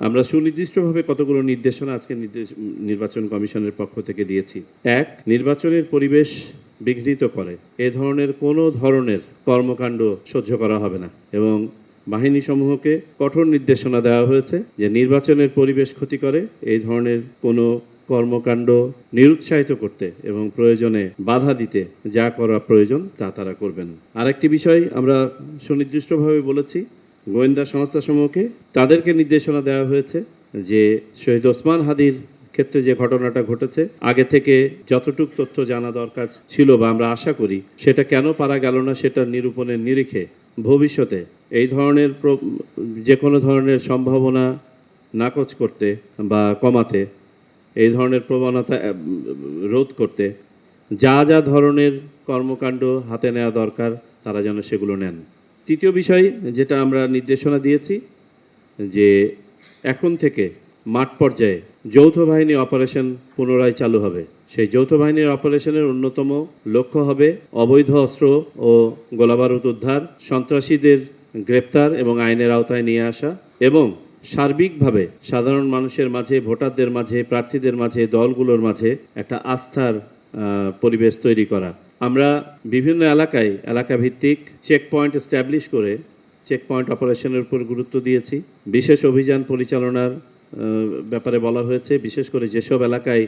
আমরা সুনির্দিষ্টভাবে কতগুলো নির্দেশনা আজকে নির্বাচন কমিশনের পক্ষ থেকে দিয়েছি। এক, নির্বাচনের পরিবেশ বিঘ্নিত করে এ ধরনের কোনো ধরনের কর্মকাণ্ড সহ্য করা হবে না এবং বাহিনী সমূহকে কঠোর নির্দেশনা দেওয়া হয়েছে যে নির্বাচনের পরিবেশ ক্ষতি করে এই ধরনের কোনো কর্মকাণ্ড নিরুৎসাহিত করতে এবং প্রয়োজনে বাধা দিতে যা করা প্রয়োজন তা তারা করবেন। আরেকটি বিষয় আমরা সুনির্দিষ্টভাবে বলেছি, গোয়েন্দা সংস্থাসমূহকে তাদেরকে নির্দেশনা দেওয়া হয়েছে যে শহীদ ওসমান হাদির ক্ষেত্রে যে ঘটনাটা ঘটেছে আগে থেকে যতটুকু তথ্য জানা দরকার ছিল বা আমরা আশা করি সেটা কেন পারা গেল না সেটা নিরূপণের নিরিখে ভবিষ্যতে এই ধরনের যে কোনো ধরনের সম্ভাবনা নাকচ করতে বা কমাতে, এই ধরনের প্রবণতা রোধ করতে যা যা ধরনের কর্মকাণ্ড হাতে নেওয়া দরকার তারা যেন সেগুলো নেন। তৃতীয় বিষয় যেটা আমরা নির্দেশনা দিয়েছি যে এখন থেকে মাঠ পর্যায়ে যৌথ বাহিনী অপারেশন পুনরায় চালু হবে। সেই যৌথ বাহিনীর অপারেশনের অন্যতম লক্ষ্য হবে অবৈধ অস্ত্র ও গোলাবারুদ উদ্ধার, সন্ত্রাসীদের গ্রেপ্তার এবং আইনের আওতায় নিয়ে আসা এবং সার্বিকভাবে সাধারণ মানুষের মাঝে, ভোটারদের মাঝে, প্রার্থীদের মাঝে, দলগুলোর মাঝে একটা আস্থার পরিবেশ তৈরি করা। আমরা বিভিন্ন এলাকা ভিত্তিক চেক পয়েন্ট এস্টাবলিশ করে চেক পয়েন্ট অপারেশনের উপর গুরুত্ব দিয়েছি। বিশেষ অভিযান পরিচালনার ব্যাপারে বলা হয়েছে, বিশেষ করে যেসব এলাকায়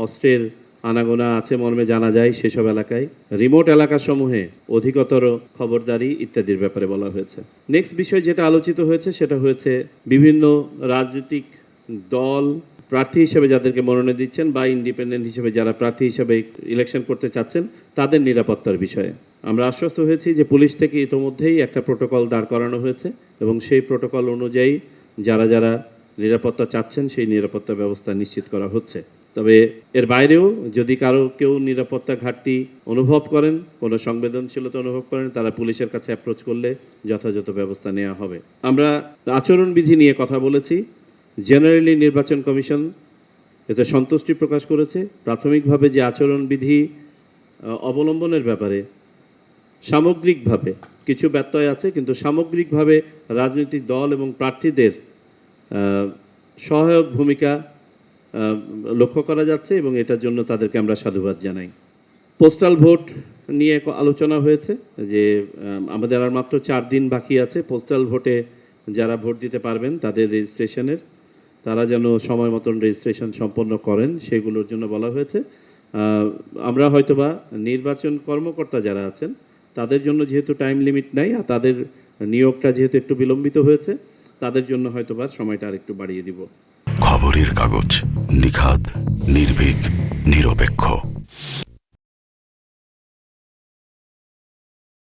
অস্ত্রের আনাগোনা আছে মর্মে জানা যায় সেসব এলাকায়, রিমোট এলাকাসমূহে অধিকতর খবরদারি ইত্যাদির ব্যাপারে বলা হয়েছে। নেক্সট বিষয় যেটা আলোচিত হয়েছে সেটা হয়েছে বিভিন্ন রাজনৈতিক দল প্রার্থী হিসেবে যাদেরকে মনোনয়ন দিচ্ছেন বা ইন্ডিপেন্ডেন্ট হিসেবে যারা প্রার্থী হিসেবে ইলেকশন করতে চাচ্ছেন তাদের নিরাপত্তার বিষয়ে আমরা আশ্বস্ত হয়েছি যে পুলিশ থেকে ইতোমধ্যেই একটা প্রোটোকল দাঁড় করানো হয়েছে এবং সেই প্রোটোকল অনুযায়ী যারা যারা নিরাপত্তা চাচ্ছেন সেই নিরাপত্তা ব্যবস্থা নিশ্চিত করা হচ্ছে। তবে এর বাইরেও যদি কেউ নিরাপত্তা ঘাটতি অনুভব করেন, কোনো সংবেদনশীলতা অনুভব করেন, তারা পুলিশের কাছে অ্যাপ্রোচ করলে যথাযথ ব্যবস্থা নেওয়া হবে। আমরা আচরণবিধি নিয়ে কথা বলেছি। জেনারেলি নির্বাচন কমিশন এতে সন্তুষ্টি প্রকাশ করেছে। প্রাথমিকভাবে যে আচরণবিধি অবলম্বনের ব্যাপারে সামগ্রিকভাবে কিছু ব্যত্যয় আছে, কিন্তু সামগ্রিকভাবে রাজনৈতিক দল এবং প্রার্থীদের সহায়ক ভূমিকা লক্ষ্য করা যাচ্ছে এবং এটার জন্য তাদেরকে আমরা সাধুবাদ জানাই। পোস্টাল ভোট নিয়ে আলোচনা হয়েছে যে আমাদের আর মাত্র 4 দিন বাকি আছে। পোস্টাল ভোটে যারা ভোট দিতে পারবেন তাদের রেজিস্ট্রেশনের, তারা যেন সময় মতন রেজিস্ট্রেশন সম্পন্ন করেন সেগুলোর জন্য বলা হয়েছে। আমরা হয়তোবা নির্বাচন কর্মকর্তা যারা আছেন তাদের জন্য যেহেতু টাইম লিমিট নাই আর তাদের নিয়োগটা যেহেতু একটু বিলম্বিত হয়েছে তাদের জন্য হয়তোবা সময়টা আর একটু বাড়িয়ে দিব। খবরের কাগজ, নিখাদ, নির্ভীক, নিরপেক্ষ।